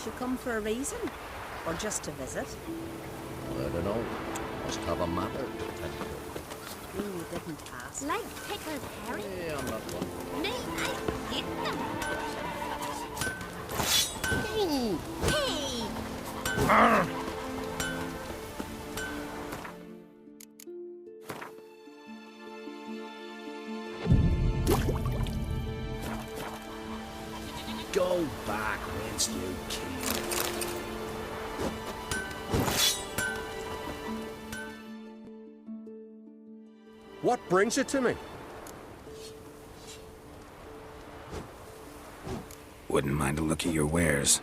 You come for a reason? Or just to visit? I don't know. Must have a matter to tend to. You didn't ask. Like pickled herring? Yeah, I'm not one. No, I hate them. Ooh. Hey! Go back whence you came. What brings you to me? Wouldn't mind a look at your wares.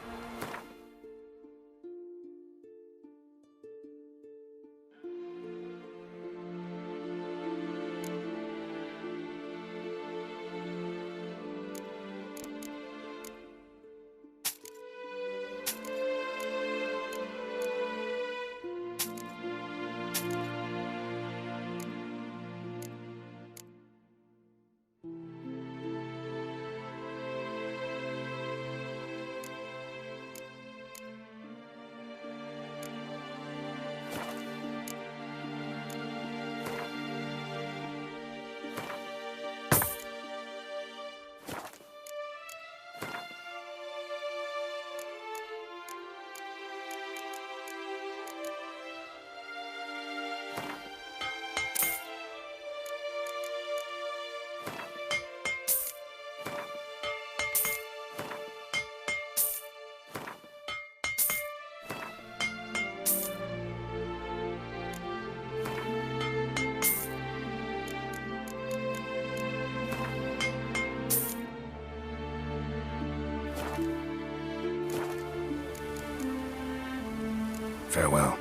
Farewell.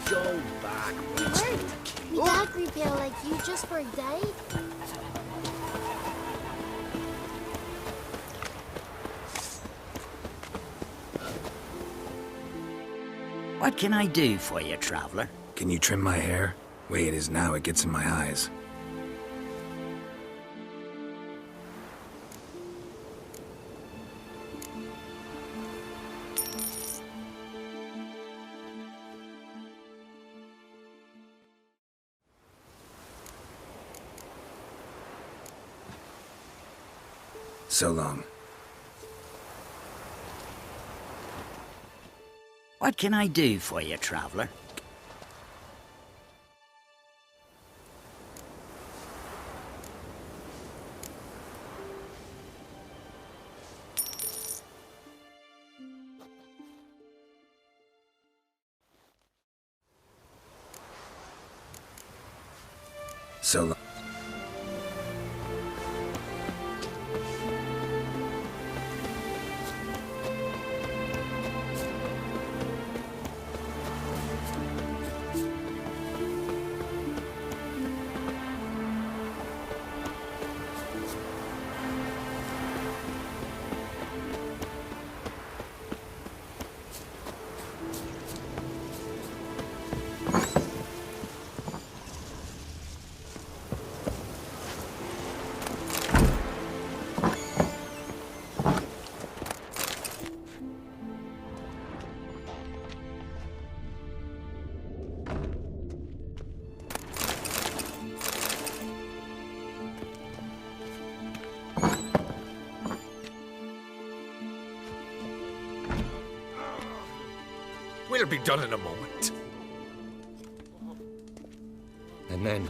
Go back whence you came. Me dad rebel like you just for a day? What can I do for you, traveler? Can you trim my hair? Way it is now, it gets in my eyes. So long. What can I do for you, traveler? So long. We'll be done in a moment. And then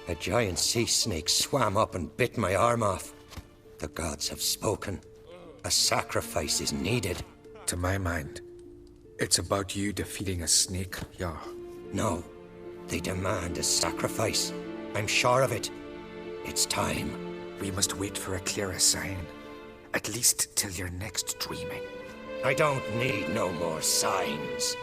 a giant sea snake swam up and bit my arm off. The gods have spoken. A sacrifice is needed. To my mind, it's about you defeating a snake, yeah. No, they demand a sacrifice. I'm sure of it. It's time. We must wait for a clearer sign. At least till your next dreaming. I don't need no more signs.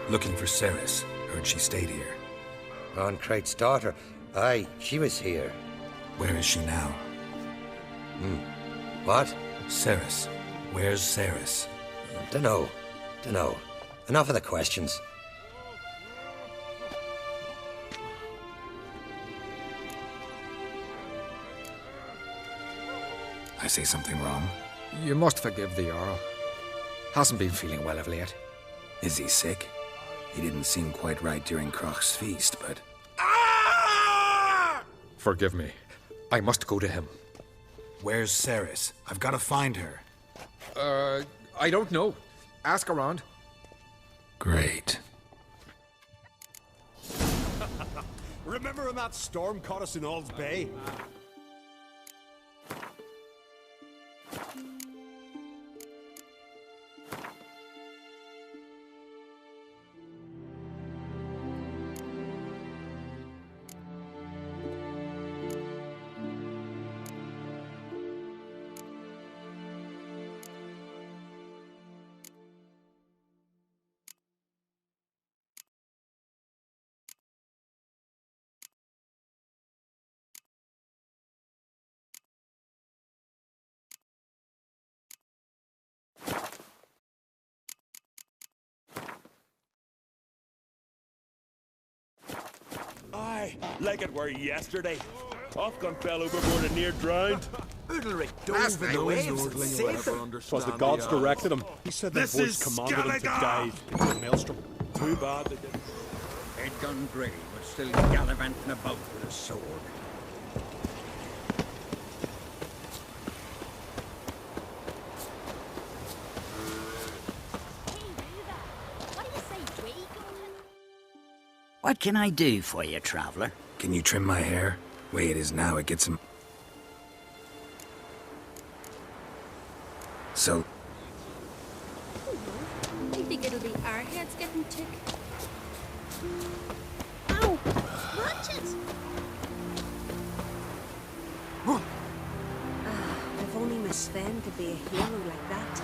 Looking for Ceres. Heard she stayed here. Ron-Krate's daughter. Aye, she was here. Where is she now? What? Ceres. Where's Ceres? Dunno. Enough of the questions. I say something wrong? You must forgive the Earl. Hasn't been feeling well of late. Is he sick? He didn't seem quite right during Croc's feast, but... Forgive me. I must go to him. Where's Ceres? I've got to find her. I don't know. Ask around. Great. Remember when that storm caught us in Ald's Bay? Aye, like it were yesterday. Ofcom fell overboard and near drowned. Udalric dove in the waves and saved them. Twas the gods directed him. He said their voice commanded him to dive into the maelstrom. Too bad they didn't. Head gone grey, but still gallivanting about with a sword. What do you say, we go? What can I do for you, traveller? Can you trim my hair? Way it is now, it gets him... So... I think it'll be our heads getting tick. Ow! Watch it! If only Miss Sven could be a hero like that.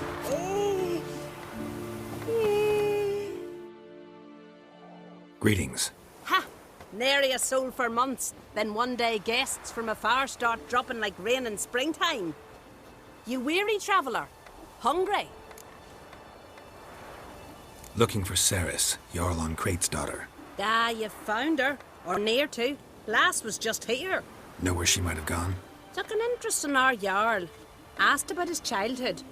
Greetings. Ha! Nary a soul for months. Then one day guests from afar start dropping like rain in springtime. You weary traveller? Hungry? Looking for Ceres, Jarl on Crate's daughter. Ah, you've found her. Or near to. Lass was just here. Know where she might have gone? Took an interest in our Jarl. Asked about his childhood.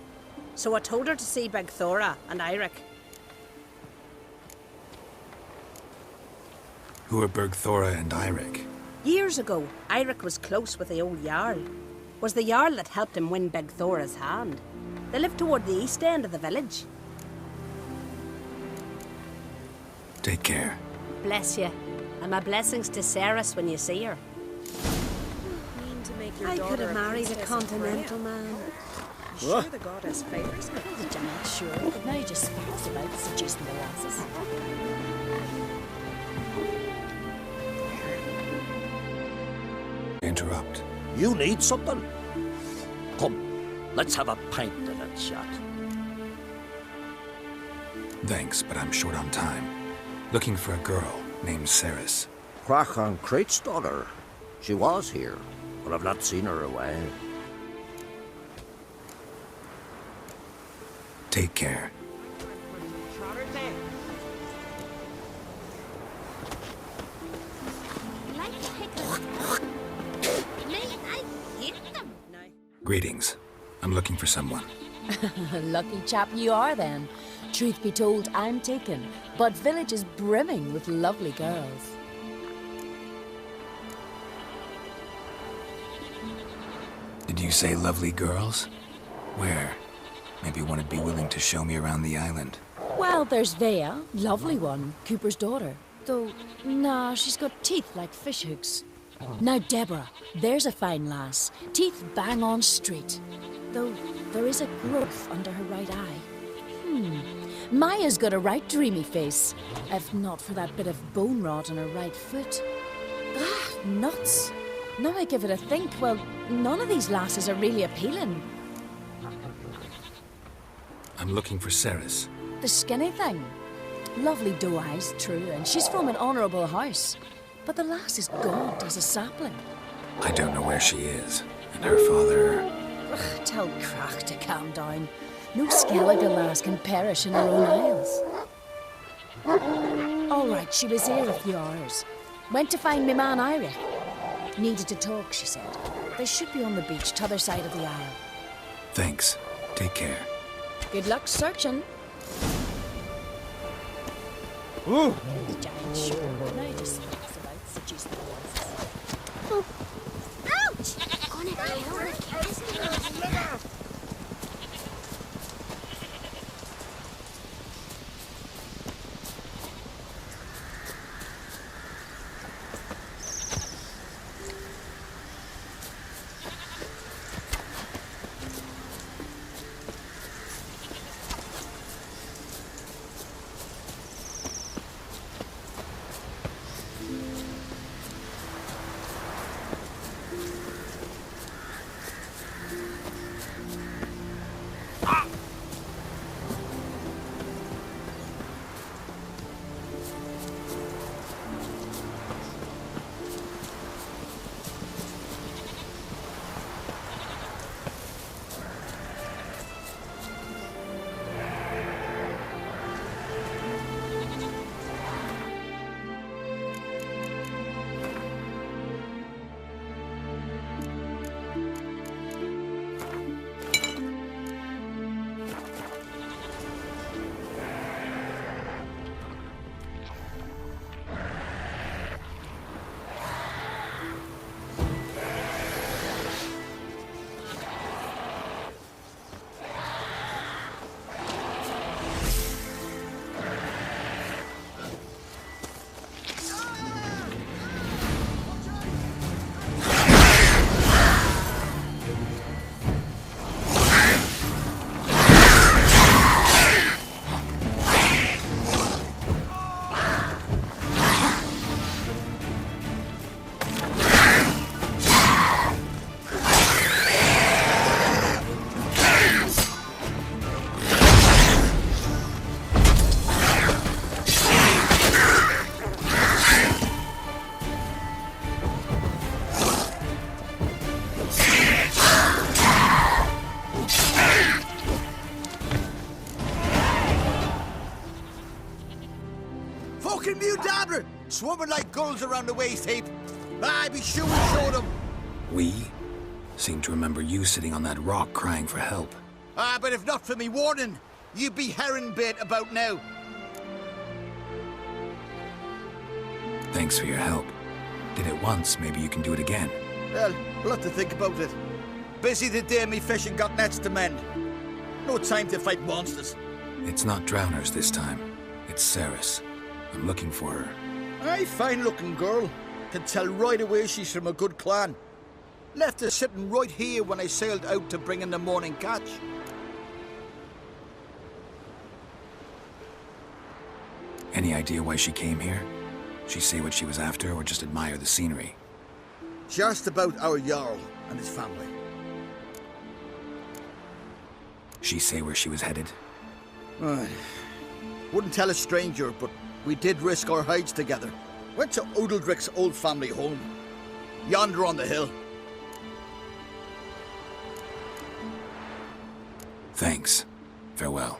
So I told her to see Begthora and Eirik. Who are Bergthora and Eirik? Years ago, Eirik was close with the old Jarl. Was the Jarl that helped him win Begthora's hand. They lived toward the east end of the village. Take care. Bless you. And my blessings to Ceres when you see her. I could have married a continental man. Sure the goddess favours me. I'm not sure, but now just facts about suggesting the lasses. Interrupt. You need something? Come, let's have a pint and a chat. Thanks, but I'm short on time. Looking for a girl named Ceres. Crach on Crate's daughter. She was here, but I've not seen her away. Take care. Greetings. I'm looking for someone. Lucky chap you are then. Truth be told, I'm taken, but village is brimming with lovely girls. Did you say lovely girls? Where? Maybe one would be willing to show me around the island. Well, there's Vea, lovely one, Cooper's daughter. Though, nah, she's got teeth like fishhooks. Now Deborah, there's a fine lass, teeth bang on straight. Though there is a growth under her right eye. Maya's got a right dreamy face, if not for that bit of bone rot on her right foot. Ah, nuts. Now I give it a think, well, none of these lasses are really appealing. I'm looking for Ceres. The skinny thing. Lovely doe eyes, true, and she's from an honourable house. But the lass is gaunt as a sapling. I don't know where she is, and her father... Ugh, tell Crach to calm down. No Skellige lass can perish in her own isles. All right, she was here a few hours. Went to find me man Eirik. Needed to talk, she said. They should be on the beach, t'other side of the isle. Thanks. Take care. Good luck searching. Ooh. The giant sugar. Now just thinks about seducing the ones. Ouch! Gonna kill the cat. Swarming like gulls around the waist heap. I be sure we showed them. We? Seem to remember you sitting on that rock crying for help. But if not for me warning, you'd be herring bait about now. Thanks for your help. Did it once, maybe you can do it again. Well, we'll have to think about it. Busy the day me fishing got nets to mend. No time to fight monsters. It's not drowners this time. It's Ceres. I'm looking for her. Aye, fine-looking girl. Can tell right away she's from a good clan. Left her sitting right here when I sailed out to bring in the morning catch. Any idea why she came here? She say what she was after or just admire the scenery? She asked about our Jarl and his family. She say where she was headed? Wouldn't tell a stranger, but we did risk our hides together. Went to Odeldrick's old family home. Yonder on the hill. Thanks. Farewell.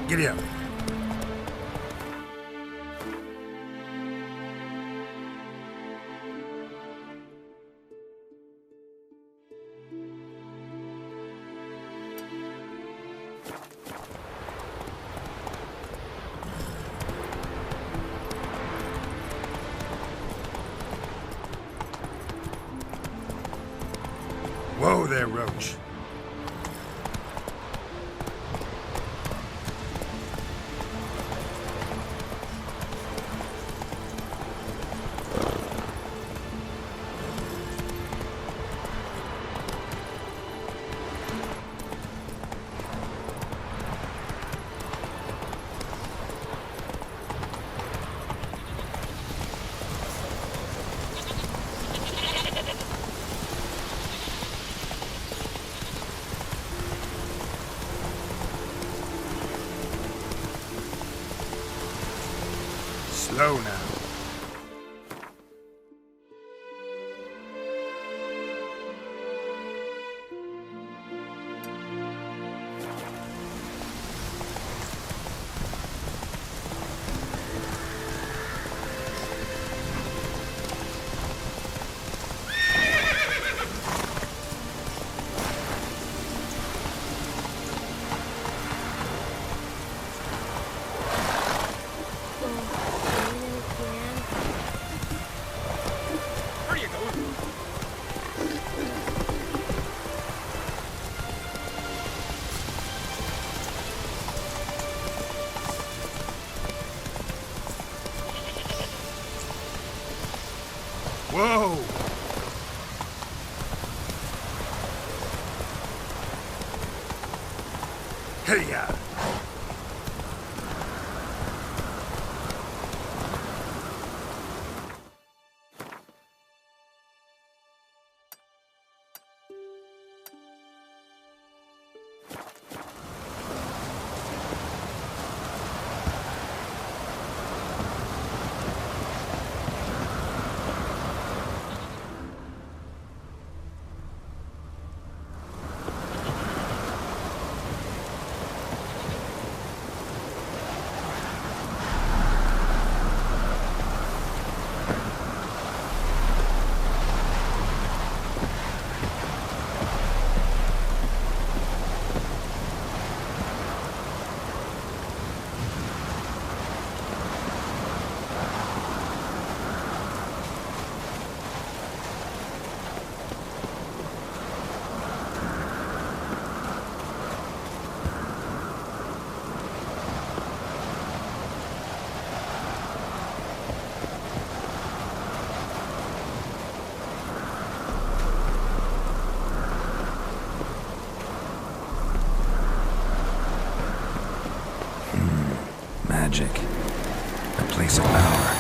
Giddy up. there, Roach. Slow now. Whoa! Hey-ya! Magic. A place of power.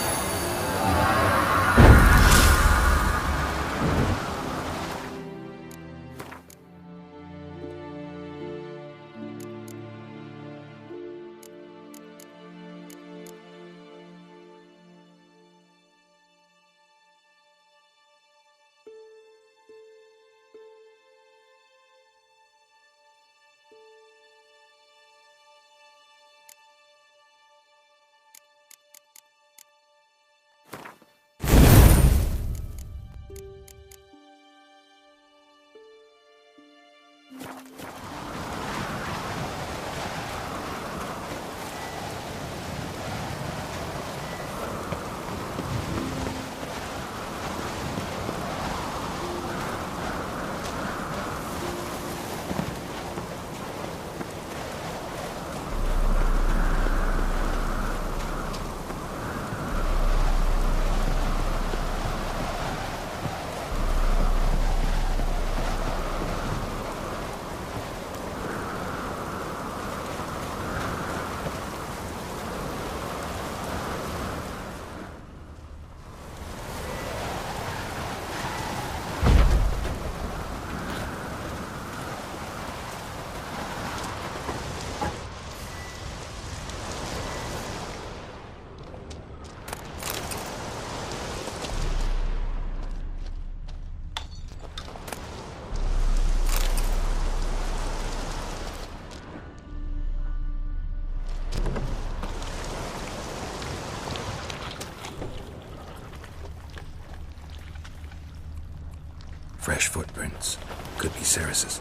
Fresh footprints. Could be Ceres's.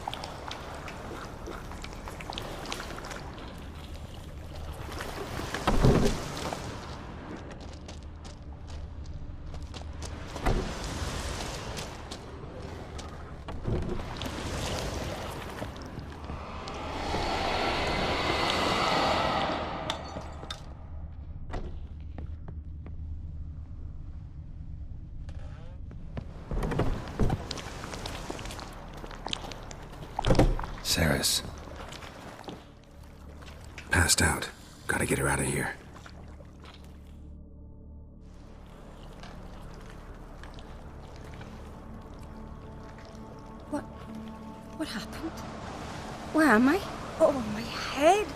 Ceres. Passed out. Gotta get her out of here. What happened? Where am I? Oh, my head.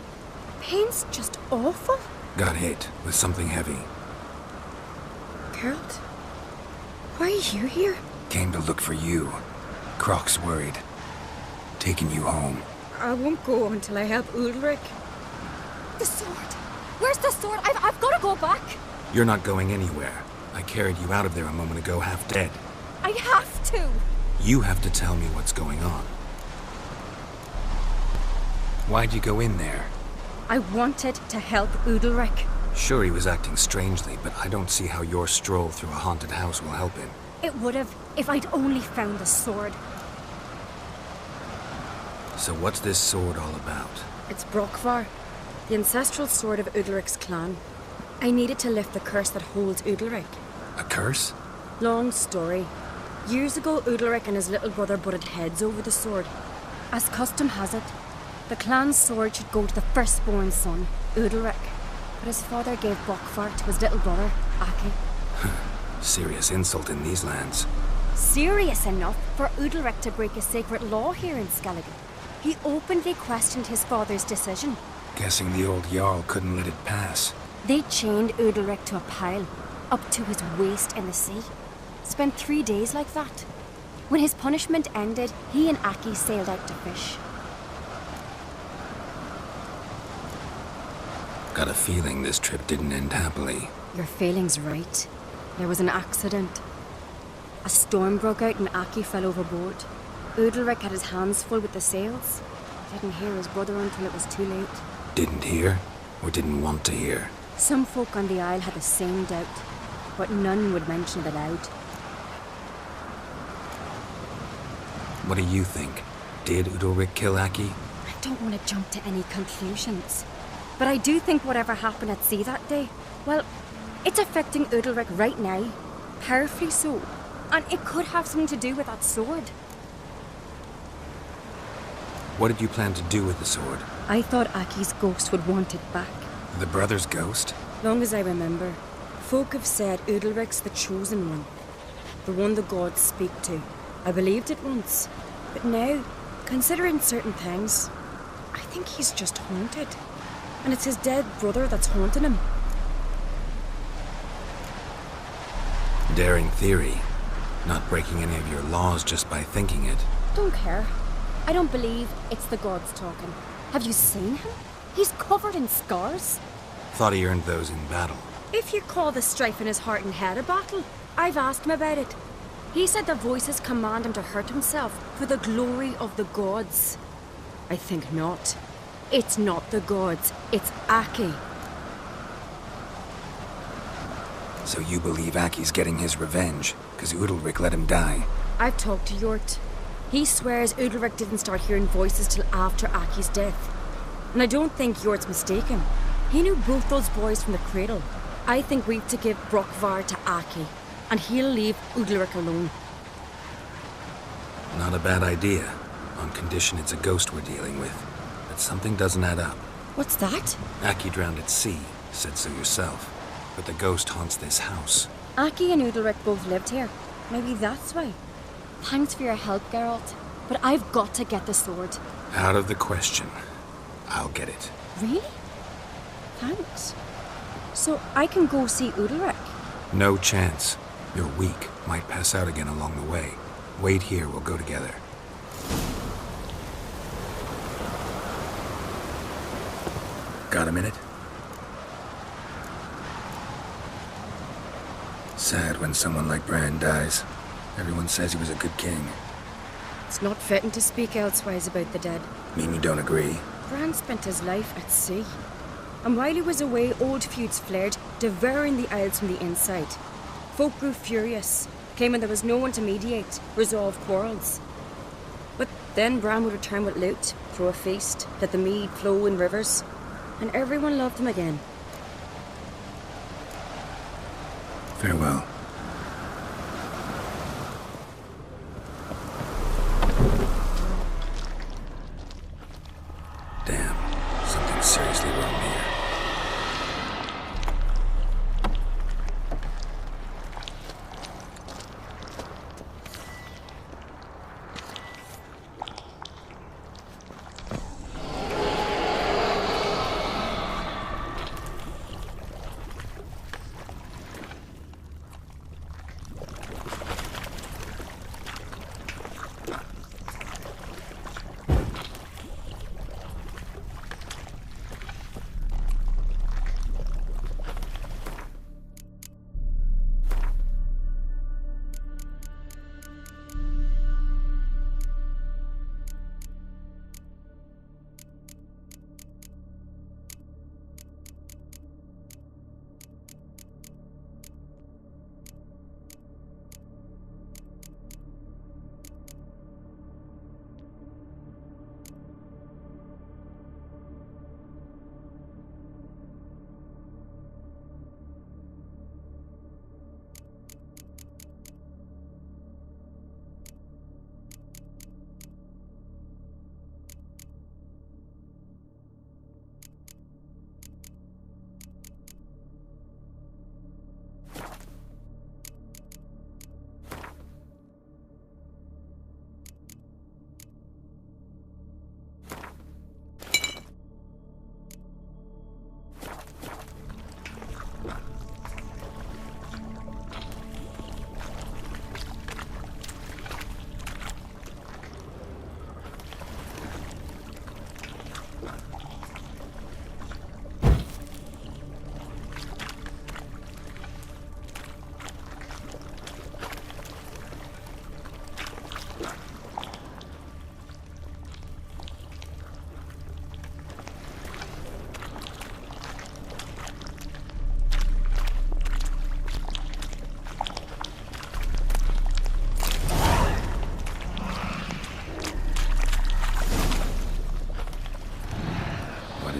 Pain's just awful. Got hit with something heavy. Geralt? Why are you here? Came to look for you. Croc's worried. Taking you home. I won't go until I help Udalric. The sword! Where's the sword? I've got to go back! You're not going anywhere. I carried you out of there a moment ago, half dead. I have to! You have to tell me what's going on. Why'd you go in there? I wanted to help Udalric. Sure, he was acting strangely, but I don't see how your stroll through a haunted house will help him. It would have, if I'd only found the sword. So what's this sword all about? It's Brokvar, the ancestral sword of Udalric's clan. I needed to lift the curse that holds Udalric. A curse? Long story. Years ago, Udalric and his little brother butted heads over the sword. As custom has it, the clan's sword should go to the firstborn son, Udalric. But his father gave Brokvar to his little brother, Aki. Serious insult in these lands. Serious enough for Udalric to break a sacred law here in Skellige. He openly questioned his father's decision. Guessing the old Jarl couldn't let it pass. They chained Udalric to a pile, up to his waist in the sea. Spent 3 days like that. When his punishment ended, he and Aki sailed out to fish. Got a feeling this trip didn't end happily. Your feeling's right. There was an accident. A storm broke out and Aki fell overboard. Udalric had his hands full with the sails. Didn't hear his brother until it was too late. Didn't hear? Or didn't want to hear? Some folk on the Isle had the same doubt, but none would mention it aloud. What do you think? Did Udalric kill Aki? I don't want to jump to any conclusions. But I do think whatever happened at sea that day, well, it's affecting Udalric right now. Powerfully so. And it could have something to do with that sword. What did you plan to do with the sword? I thought Aki's ghost would want it back. The brother's ghost? Long as I remember, folk have said Udalric's the chosen one. The one the gods speak to. I believed it once. But now, considering certain things, I think he's just haunted. And it's his dead brother that's haunting him. Daring theory. Not breaking any of your laws just by thinking it. Don't care. I don't believe it's the gods talking. Have you seen him? He's covered in scars. Thought he earned those in battle. If you call the strife in his heart and head a battle, I've asked him about it. He said the voices command him to hurt himself for the glory of the gods. I think not. It's not the gods, it's Aki. So you believe Aki's getting his revenge, because Udalric let him die? I've talked to Yort. He swears Udalric didn't start hearing voices till after Aki's death. And I don't think Yort's mistaken. He knew both those boys from the cradle. I think we've to give Brokvar to Aki, and he'll leave Udalric alone. Not a bad idea, on condition it's a ghost we're dealing with. But something doesn't add up. What's that? Aki drowned at sea, said so yourself. But the ghost haunts this house. Aki and Udalric both lived here. Maybe that's why. Thanks for your help, Geralt. But I've got to get the sword. Out of the question. I'll get it. Really? Thanks. So I can go see Udalric? No chance. You're weak. Might pass out again along the way. Wait here, we'll go together. Got a minute? Sad when someone like Bran dies. Everyone says he was a good king. It's not fitting to speak elsewise about the dead. Mean you don't agree? Bran spent his life at sea. And while he was away, old feuds flared, devouring the Isles from the inside. Folk grew furious, claiming there was no one to mediate, resolve quarrels. But then Bran would return with loot, throw a feast, let the mead flow in rivers, and everyone loved him again. Farewell.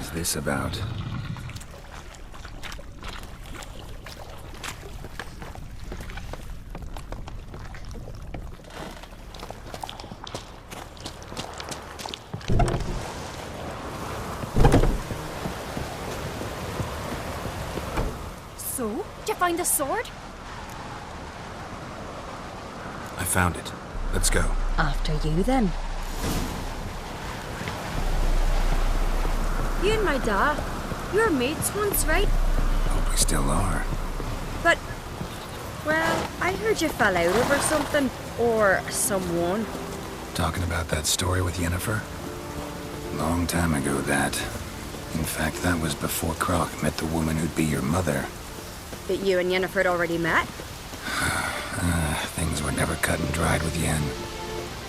is this about? So, did you find the sword? I found it. Let's go. After you, then. You and my dad, you were mates once, right? Hope we still are. But, well, I heard you fell out over something, or someone. Talking about that story with Yennefer? Long time ago, that. In fact, that was before Croc met the woman who'd be your mother. But you and Yennefer had already met? Things were never cut and dried with Yen.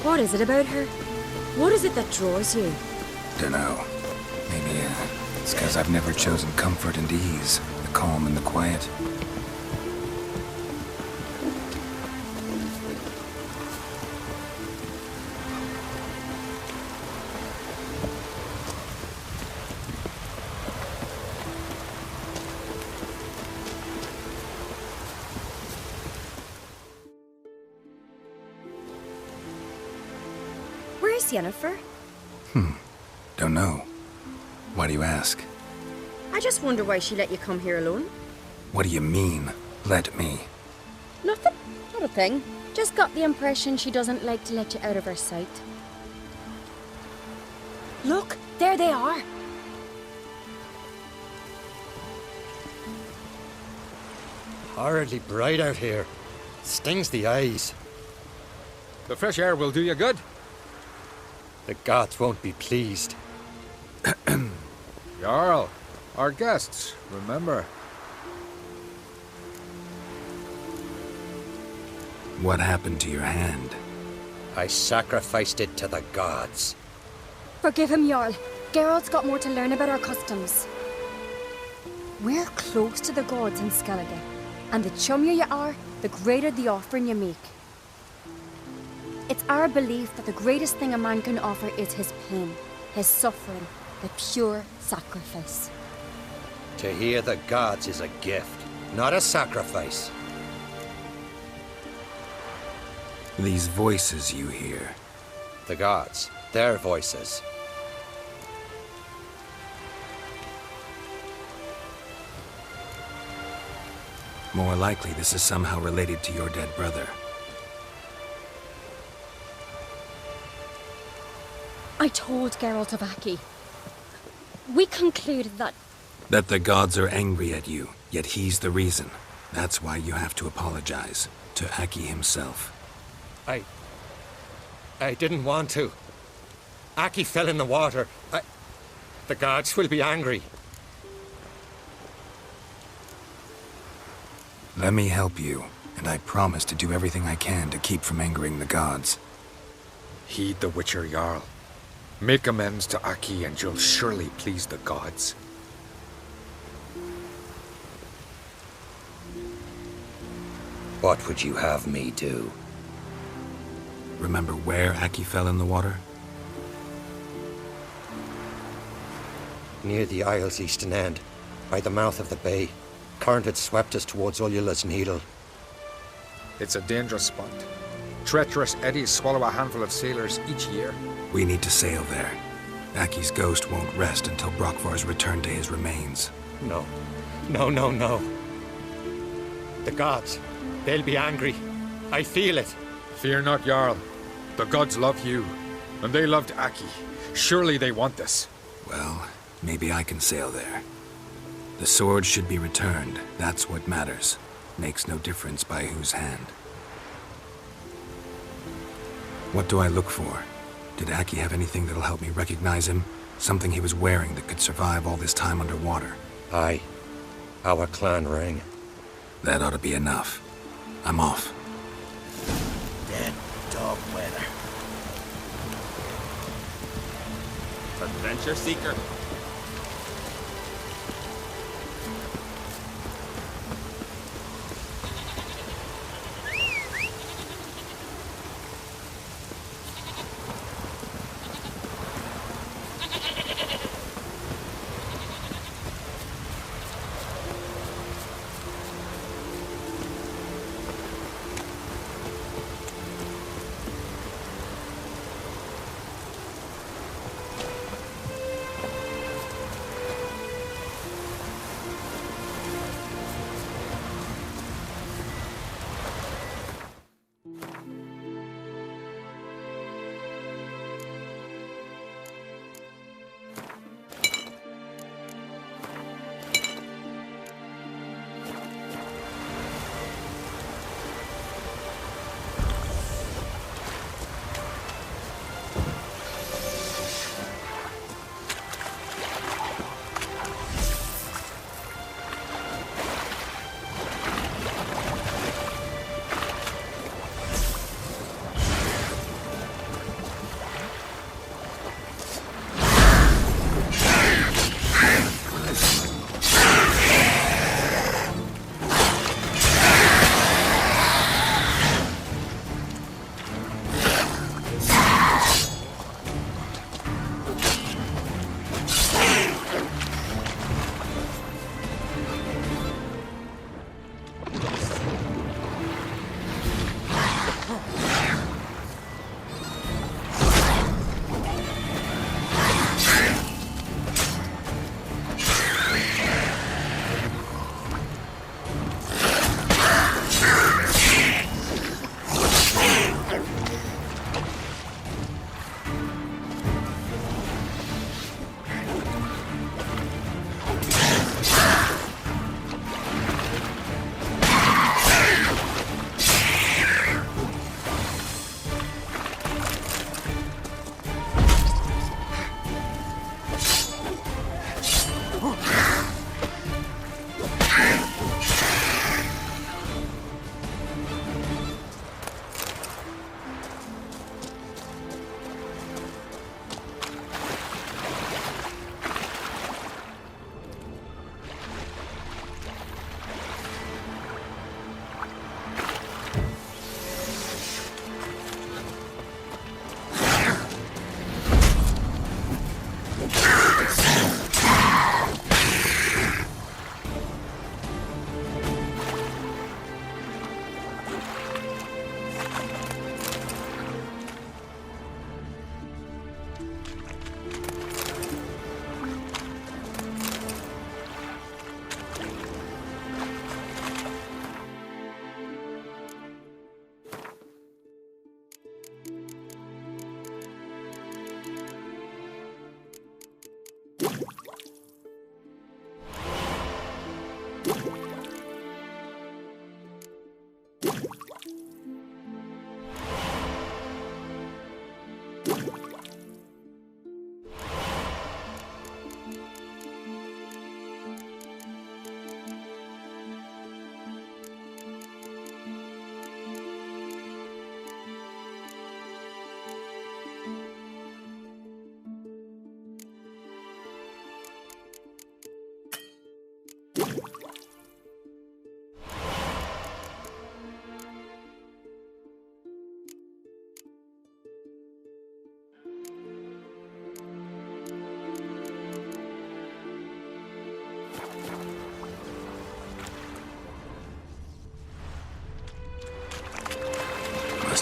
What is it about her? What is it that draws you? Dunno. Maybe, it's because I've never chosen comfort and ease, the calm and the quiet. Where's Yennefer? Don't know. Why do you ask? I just wonder why she let you come here alone. What do you mean, let me? Nothing. Not a thing. Just got the impression she doesn't like to let you out of her sight. Look, there they are. Horridly bright out here. Stings the eyes. The fresh air will do you good. The gods won't be pleased. Jarl, our guests, remember. What happened to your hand? I sacrificed it to the gods. Forgive him, Jarl. Geralt's got more to learn about our customs. We're close to the gods in Skellige, and the chummier you are, the greater the offering you make. It's our belief that the greatest thing a man can offer is his pain, his suffering, the pure sacrifice. To hear the gods is a gift, not a sacrifice. These voices you hear. The gods, their voices. More likely this is somehow related to your dead brother. I told Geralt of Aki. We concluded that... That the gods are angry at you, yet he's the reason. That's why you have to apologize to Aki himself. I didn't want to. Aki fell in the water. The gods will be angry. Let me help you, and I promise to do everything I can to keep from angering the gods. Heed the Witcher Jarl. Make amends to Aki and you'll surely please the gods. What would you have me do? Remember where Aki fell in the water? Near the Isle's eastern end, by the mouth of the bay. Current had swept us towards Ullula's Needle. It's a dangerous spot. Treacherous eddies swallow a handful of sailors each year. We need to sail there. Aki's ghost won't rest until Brokvar's returned to his remains. No. No. The gods, they'll be angry. I feel it. Fear not, Jarl. The gods love you, and they loved Aki. Surely they want this. Well, maybe I can sail there. The sword should be returned. That's what matters. Makes no difference by whose hand. What do I look for? Did Aki have anything that'll help me recognize him? Something he was wearing that could survive all this time underwater? Aye. Our clan ring. That ought to be enough. I'm off. Dead dog weather. Adventure seeker.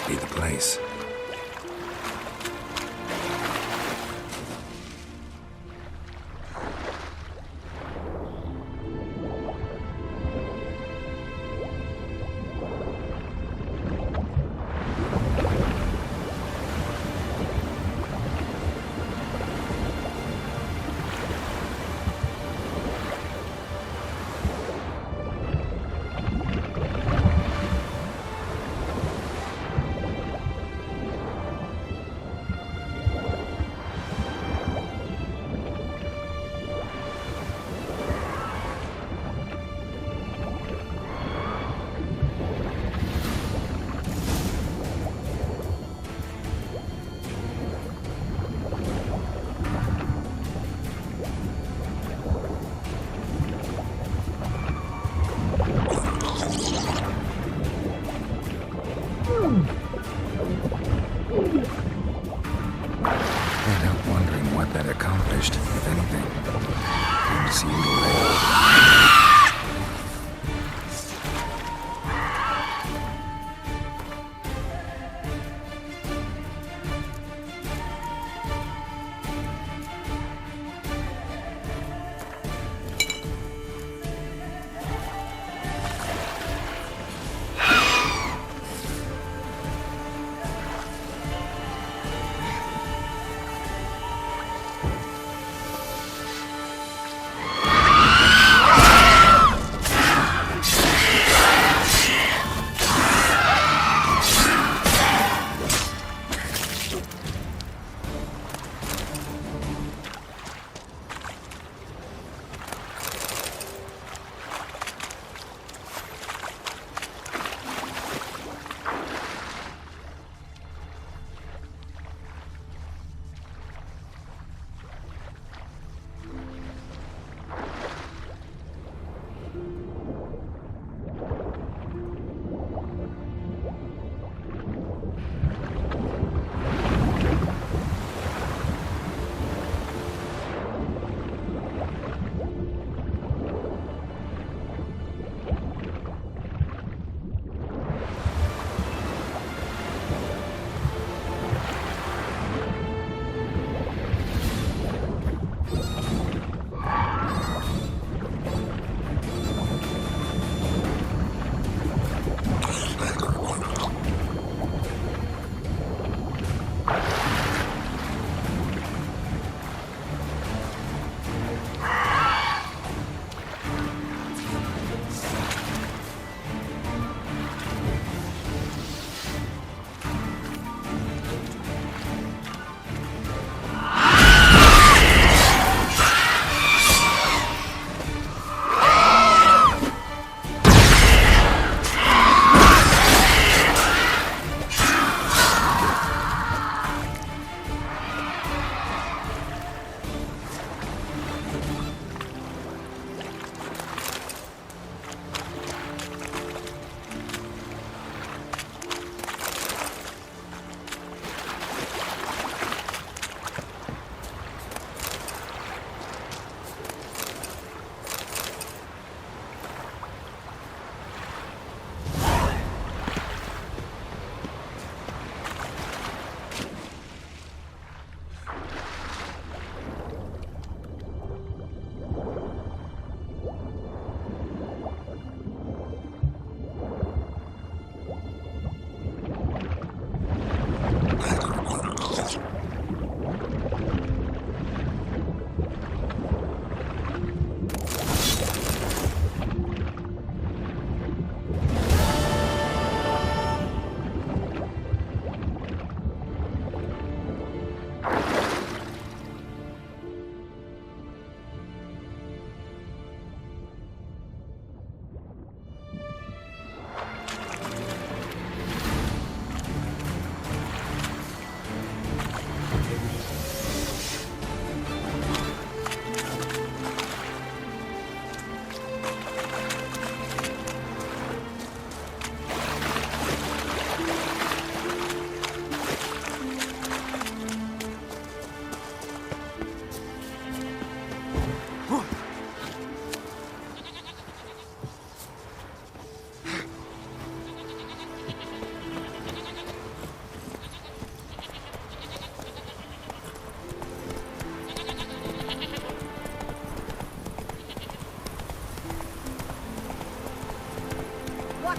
must be the place.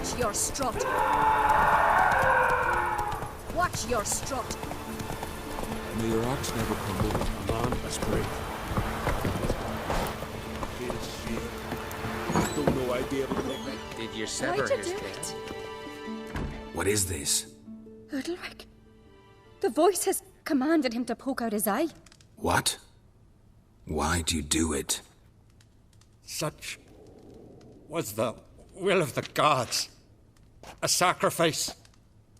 Watch your strut. Watch your strut. May your axe never crumble. Man, that's great. Don't know I'd be able to make that. Did you sever his head? What is this? Udalric. The voice has commanded him to poke out his eye. What? Why'd you do it? Such was the will of the gods. A sacrifice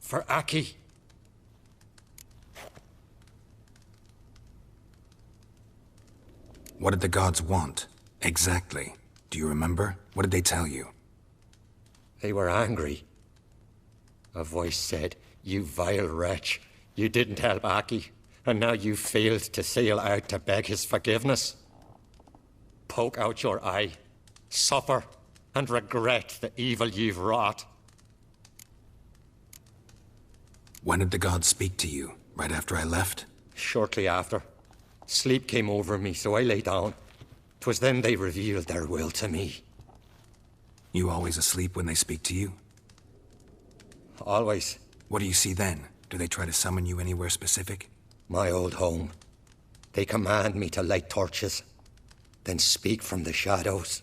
for Aki. What did the gods want? Exactly. Do you remember? What did they tell you? They were angry. A voice said, "You vile wretch, you didn't help Aki, and now you failed to sail out to beg his forgiveness. Poke out your eye, suffer, and regret the evil you've wrought." When did the gods speak to you? Right after I left? Shortly after. Sleep came over me, so I lay down. 'Twas then they revealed their will to me. You always asleep when they speak to you? Always. What do you see then? Do they try to summon you anywhere specific? My old home. They command me to light torches, then speak from the shadows.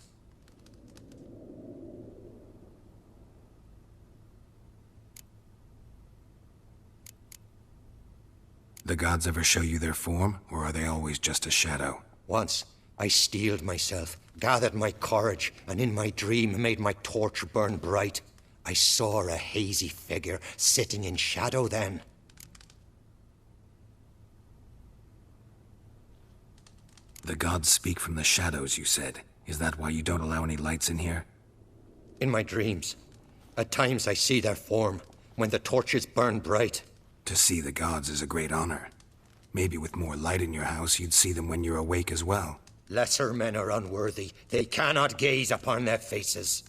The gods ever show you their form, or are they always just a shadow? Once, I steeled myself, gathered my courage, and in my dream made my torch burn bright. I saw a hazy figure sitting in shadow then. The gods speak from the shadows, you said. Is that why you don't allow any lights in here? In my dreams. At times I see their form, when the torches burn bright. To see the gods is a great honor. Maybe with more light in your house, you'd see them when you're awake as well. Lesser men are unworthy. They cannot gaze upon their faces.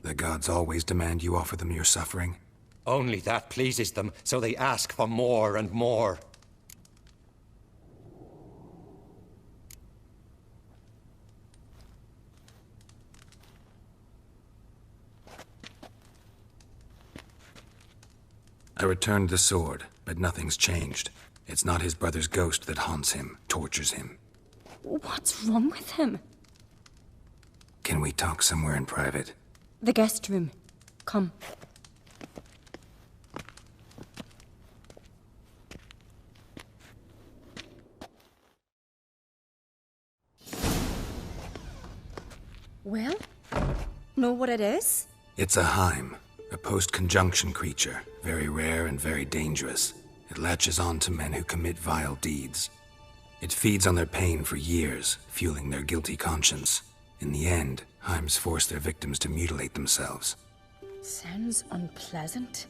The gods always demand you offer them your suffering? Only that pleases them, so they ask for more and more. I returned the sword, but nothing's changed. It's not his brother's ghost that haunts him, tortures him. What's wrong with him? Can we talk somewhere in private? The guest room. Come. Well, know what it is? It's a Heim, a post-conjunction creature, very rare and very dangerous. It latches on to men who commit vile deeds. It feeds on their pain for years, fueling their guilty conscience. In the end, Heims force their victims to mutilate themselves. Sounds unpleasant.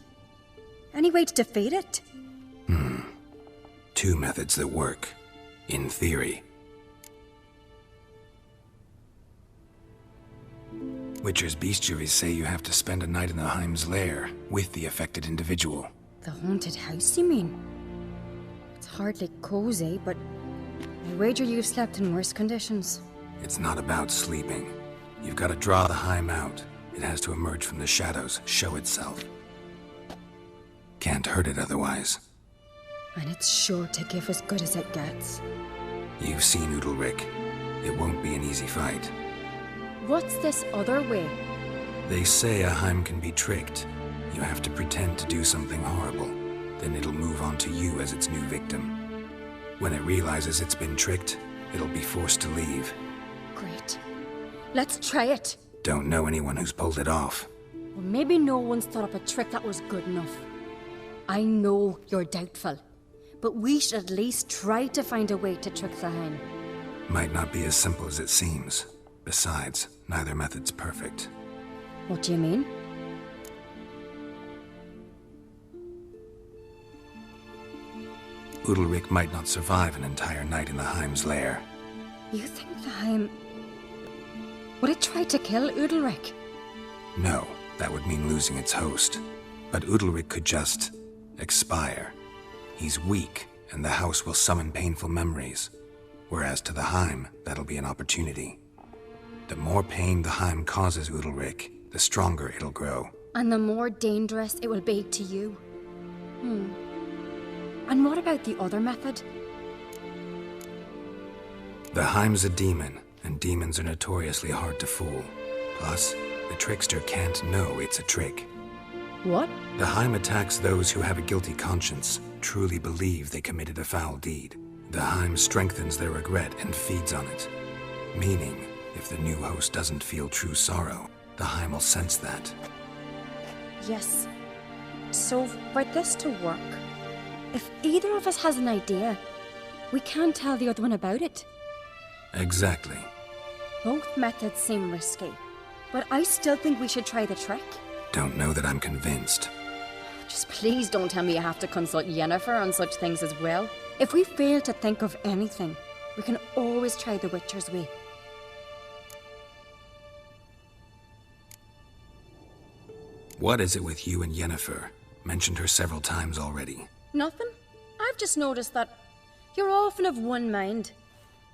Any way to defeat it? Two methods that work. In theory. Witcher's bestiaries say you have to spend a night in the Heim's lair with the affected individual. The haunted house, you mean? It's hardly cozy, but I wager you've slept in worse conditions. It's not about sleeping. You've got to draw the Heim out. It has to emerge from the shadows, show itself. Can't hurt it otherwise. And it's sure to give as good as it gets. You've seen Udalric. It won't be an easy fight. What's this other way? They say a Heim can be tricked. You have to pretend to do something horrible. Then it'll move on to you as its new victim. When it realizes it's been tricked, it'll be forced to leave. Great. Let's try it. Don't know anyone who's pulled it off. Well, maybe no one's thought up a trick that was good enough. I know you're doubtful, but we should at least try to find a way to trick the Heim. Might not be as simple as it seems. Besides, neither method's perfect. What do you mean? Udalric might not survive an entire night in the Heim's lair. You think the Heim... Would it try to kill Udalric? No, that would mean losing its host. But Udalric could just... expire. He's weak, and the house will summon painful memories. Whereas to the Heim, that'll be an opportunity. The more pain the Heim causes Udalric, the stronger it'll grow. And the more dangerous it will be to you. And what about the other method? The Heim's a demon, and demons are notoriously hard to fool. Plus, the trickster can't know it's a trick. What? The Heim attacks those who have a guilty conscience, truly believe they committed a foul deed. The Heim strengthens their regret and feeds on it. Meaning, if the new host doesn't feel true sorrow, the Heim will sense that. Yes. So, for this to work, if either of us has an idea, we can't tell the other one about it. Exactly. Both methods seem risky, but I still think we should try the trick. Don't know that I'm convinced. Just please don't tell me you have to consult Yennefer on such things as well. If we fail to think of anything, we can always try the Witcher's way. What is it with you and Yennefer? Mentioned her several times already. Nothing. I've just noticed that you're often of one mind.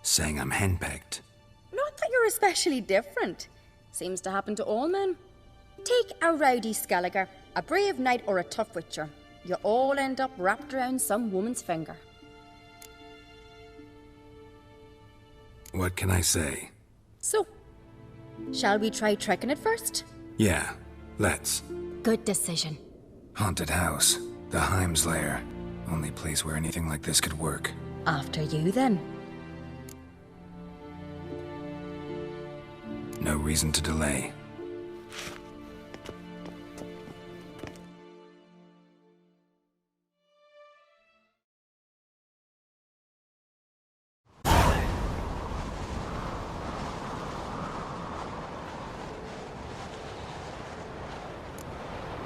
Saying I'm henpecked. Not that you're especially different. Seems to happen to all men. Take a rowdy Skellige, a brave knight or a tough witcher. You all end up wrapped around some woman's finger. What can I say? So, shall we try trekking it first? Yeah, let's. Good decision. Haunted house. The Heim's lair. Only place where anything like this could work. After you, then. No reason to delay.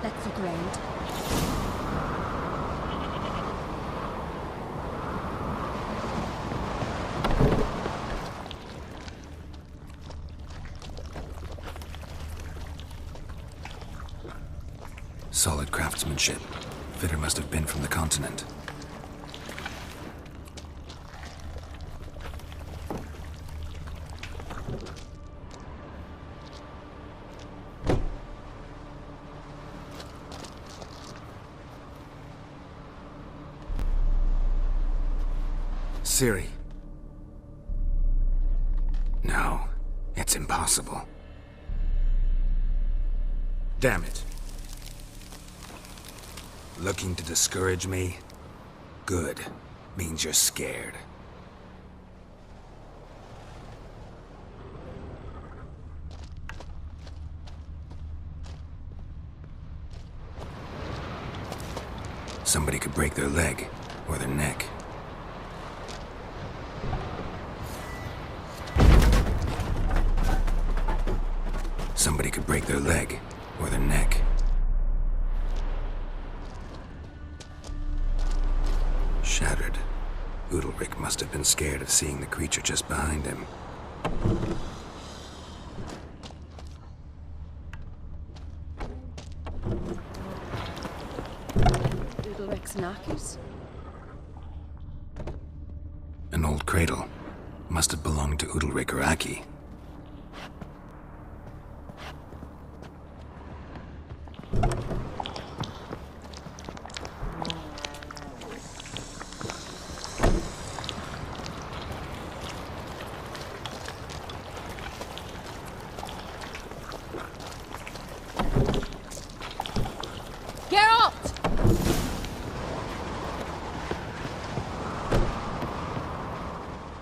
Let's look around. Solid craftsmanship. Fitter must have been from the continent. Ciri. No, it's impossible. Damn it. Looking to discourage me? Good. Means you're scared. Somebody could break their leg, or their neck. Somebody could break their leg, or their neck. Shattered. Udalric must have been scared of seeing the creature just behind him. Udalric's knackers? An old cradle. Must have belonged to Udalric or Aki.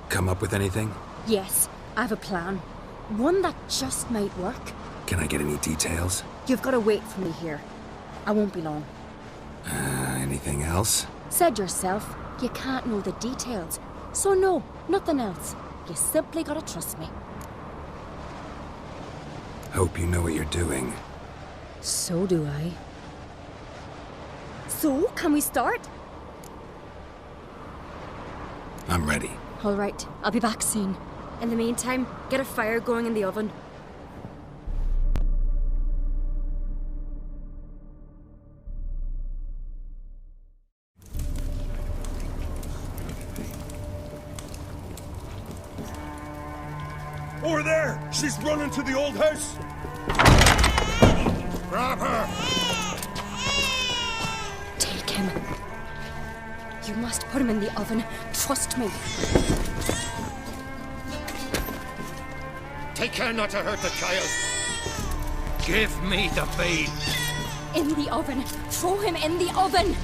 Come up with anything? Yes, I have a plan. One that just might work. Can I get any details? You've got to wait for me here. I won't be long. Anything else? Said yourself, you can't know the details. So no, nothing else. You simply gotta trust me. Hope you know what you're doing. So do I. So, can we start? I'm ready. All right, I'll be back soon. In the meantime, get a fire going in the oven. Over there! She's running to the old house! Grab her! Take him. You must put him in the oven. Trust me. Take care not to hurt the child. Give me the babe. In the oven. Throw him in the oven.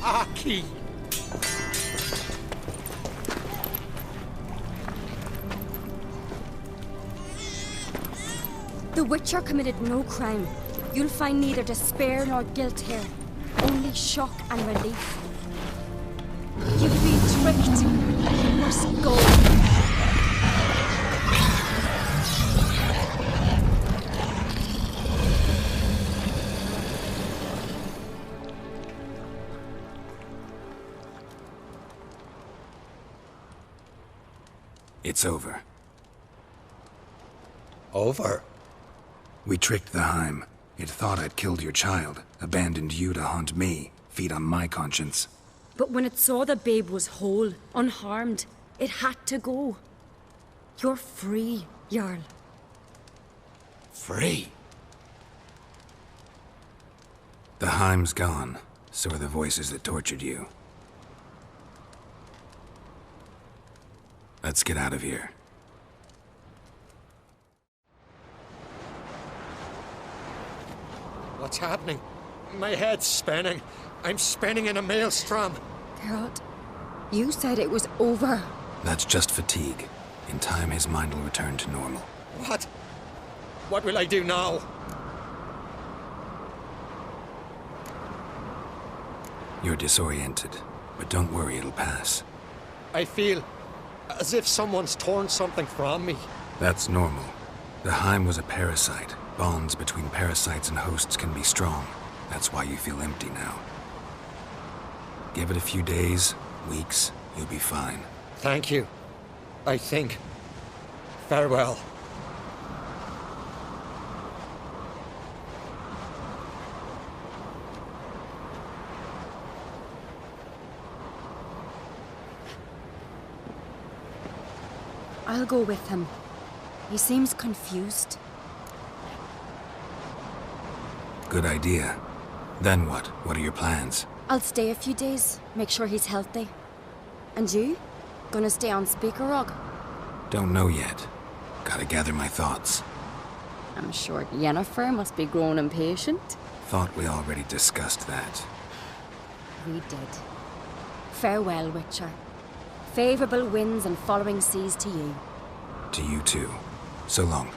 Aki! The Witcher committed no crime. You'll find neither despair nor guilt here. Only shock and relief. You've been tricked. You must go. It's over. Over? We tricked the Heim. It thought I'd killed your child, abandoned you to haunt me, feed on my conscience. But when it saw the babe was whole, unharmed, it had to go. You're free, Jarl. Free? The Heim's gone, so are the voices that tortured you. Let's get out of here. What's happening? My head's spinning. I'm spinning in a maelstrom. Geralt, you said it was over. That's just fatigue. In time, his mind will return to normal. What? What will I do now? You're disoriented, but don't worry, it'll pass. I feel as if someone's torn something from me. That's normal. The Heim was a parasite. Bonds between parasites and hosts can be strong. That's why you feel empty now. Give it a few days, weeks, you'll be fine. Thank you. I think. Farewell. I'll go with him. He seems confused. Good idea. Then what? What are your plans? I'll stay a few days, make sure he's healthy. And you? Gonna stay on Speaker Rock? Don't know yet. Gotta gather my thoughts. I'm sure Yennefer must be growing impatient. Thought we already discussed that. We did. Farewell, Witcher. Favorable winds and following seas to you. To you too. So long.